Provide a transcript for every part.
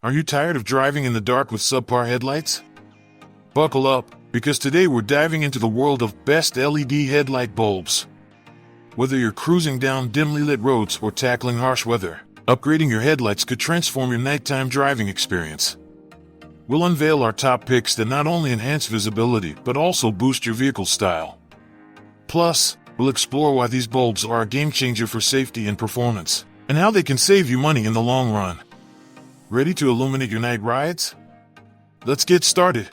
Are you tired of driving in the dark with subpar headlights? Buckle up, because today we're diving into the world of best LED headlight bulbs. Whether you're cruising down dimly lit roads or tackling harsh weather, upgrading your headlights could transform your nighttime driving experience. We'll unveil our top picks that not only enhance visibility but also boost your vehicle style. Plus, we'll explore why these bulbs are a game changer for safety and performance, and how they can save you money in the long run. Ready to illuminate your night rides? Let's get started.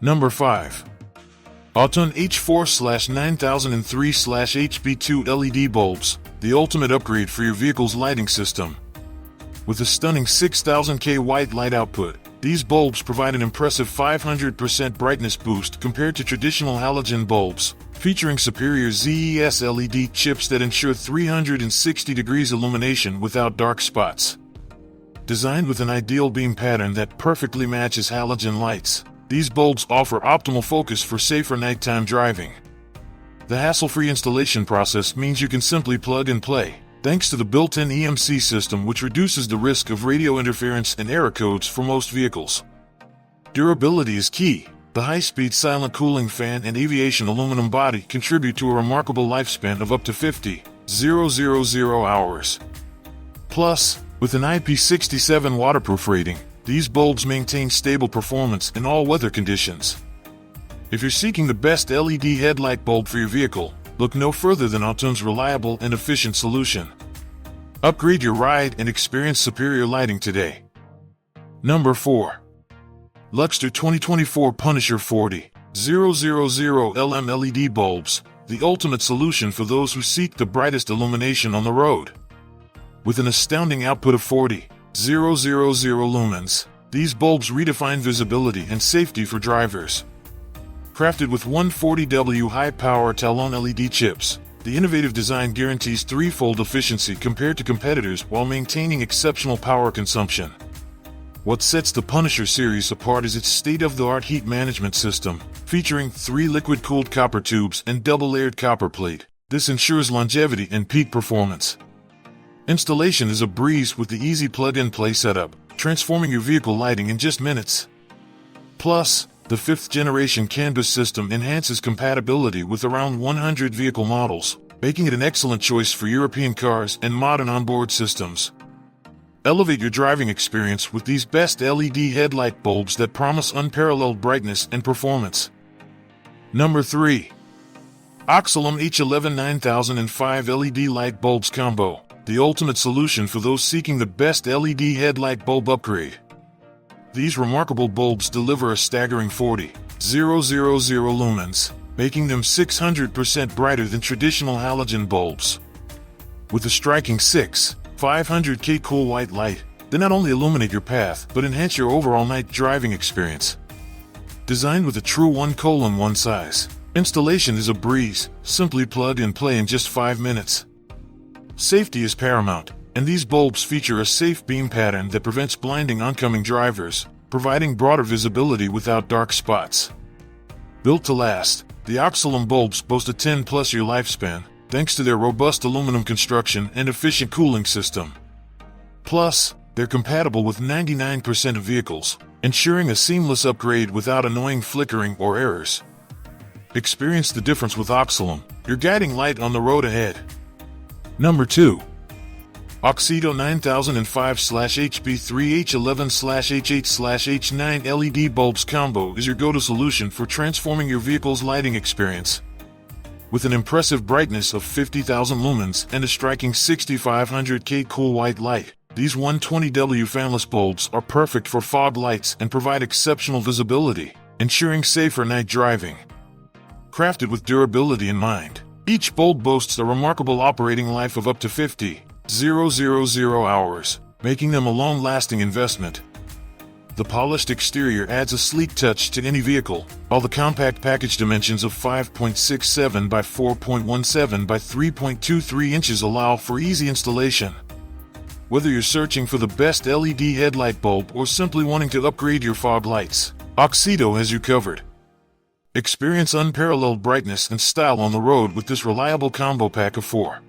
Number 5. AUTOONE H4/9003/HB2 LED Bulbs, the ultimate upgrade for your vehicle's lighting system. With a stunning 6000K white light output, these bulbs provide an impressive 500% brightness boost compared to traditional halogen bulbs, featuring superior ZES LED chips that ensure 360 degrees illumination without dark spots. Designed with an ideal beam pattern that perfectly matches halogen lights, these bulbs offer optimal focus for safer nighttime driving. The hassle-free installation process means you can simply plug and play, thanks to the built-in EMC system, which reduces the risk of radio interference and error codes for most vehicles. Durability is key. The high-speed silent cooling fan and aviation aluminum body contribute to a remarkable lifespan of up to 50,000 hours. Plus, with an IP67 waterproof rating, these bulbs maintain stable performance in all weather conditions. If you're seeking the best LED headlight bulb for your vehicle, look no further than AUTOONE's reliable and efficient solution. Upgrade your ride and experience superior lighting today. Number 4. Luxter 2024 Punisher 40,000 LM LED Bulbs, the ultimate solution for those who seek the brightest illumination on the road. With an astounding output of 40,000 lumens, these bulbs redefine visibility and safety for drivers. Crafted with 140W high-power Auton LED chips, the innovative design guarantees threefold efficiency compared to competitors while maintaining exceptional power consumption. What sets the Punisher series apart is its state-of-the-art heat management system, featuring 3 liquid-cooled copper tubes and double-layered copper plate. This ensures longevity and peak performance. Installation is a breeze with the easy plug-and-play setup, transforming your vehicle lighting in just minutes. Plus, the 5th-generation CAN bus system enhances compatibility with around 100 vehicle models, making it an excellent choice for European cars and modern onboard systems. Elevate your driving experience with these best LED headlight bulbs that promise unparalleled brightness and performance. Number 3. Oxelum H11 9005 LED Light Bulbs Combo, the ultimate solution for those seeking the best LED headlight bulb upgrade. These remarkable bulbs deliver a staggering 40,000 lumens, making them 600% brighter than traditional halogen bulbs. With a striking 500K cool white light, they not only illuminate your path but enhance your overall night driving experience. Designed with a true 1:1 size, installation is a breeze. Simply plug and play in just 5 minutes. Safety is paramount, and these bulbs feature a safe beam pattern that prevents blinding oncoming drivers, providing broader visibility without dark spots. Built to last, the Oxilam bulbs boast a 10+ year lifespan, thanks to their robust aluminum construction and efficient cooling system. Plus, they're compatible with 99% of vehicles, ensuring a seamless upgrade without annoying flickering or errors. Experience the difference with Oxilum, your guiding light on the road ahead. Number 2. Oxito 9005/HB3 H11/H8/H9 LED Bulbs Combo is your go-to solution for transforming your vehicle's lighting experience. With an impressive brightness of 50,000 lumens and a striking 6500K cool white light, these 120W fanless bulbs are perfect for fog lights and provide exceptional visibility, ensuring safer night driving. Crafted with durability in mind, each bulb boasts a remarkable operating life of up to 50,000 hours, making them a long-lasting investment. The polished exterior adds a sleek touch to any vehicle, while the compact package dimensions of 5.67 by 4.17 by 3.23 inches allow for easy installation. Whether you're searching for the best LED headlight bulb or simply wanting to upgrade your fog lights, OXITO has you covered. Experience unparalleled brightness and style on the road with this reliable combo pack of 4.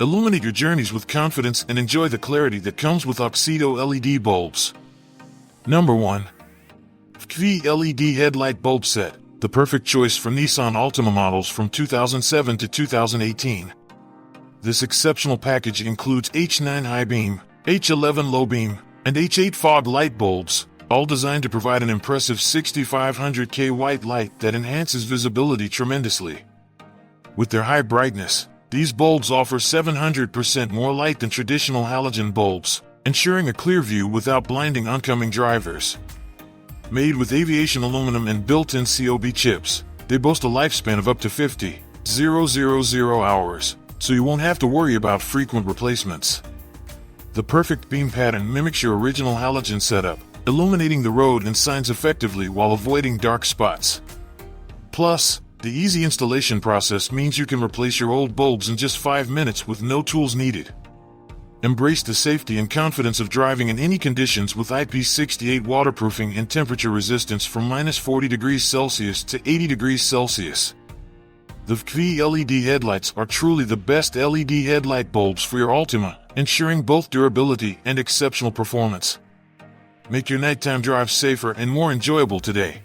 Illuminate your journeys with confidence and enjoy the clarity that comes with Oxido LED bulbs. Number 1. HB3 LED Headlight Bulb Set, the perfect choice for Nissan Altima models from 2007 to 2018. This exceptional package includes H9 high beam, H11 low beam, and H8 fog light bulbs, all designed to provide an impressive 6500K white light that enhances visibility tremendously. With their high brightness, these bulbs offer 700% more light than traditional halogen bulbs, ensuring a clear view without blinding oncoming drivers. Made with aviation aluminum and built-in COB chips, they boast a lifespan of up to 50,000 hours, so you won't have to worry about frequent replacements. The perfect beam pattern mimics your original halogen setup, illuminating the road and signs effectively while avoiding dark spots. Plus, the easy installation process means you can replace your old bulbs in just 5 minutes with no tools needed. Embrace the safety and confidence of driving in any conditions with IP68 waterproofing and temperature resistance from -40 degrees Celsius to 80 degrees Celsius. The HB3 LED headlights are truly the best LED headlight bulbs for your Altima, ensuring both durability and exceptional performance. Make your nighttime drive safer and more enjoyable today.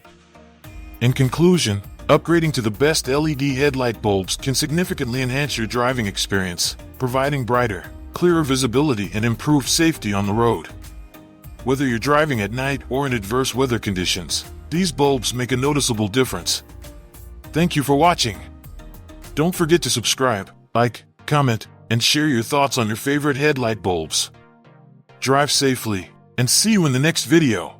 In conclusion, upgrading to the best LED headlight bulbs can significantly enhance your driving experience, providing brighter, clearer visibility and improved safety on the road. Whether you're driving at night or in adverse weather conditions, these bulbs make a noticeable difference. Thank you for watching. Don't forget to subscribe, like, comment, and share your thoughts on your favorite headlight bulbs. Drive safely, and see you in the next video.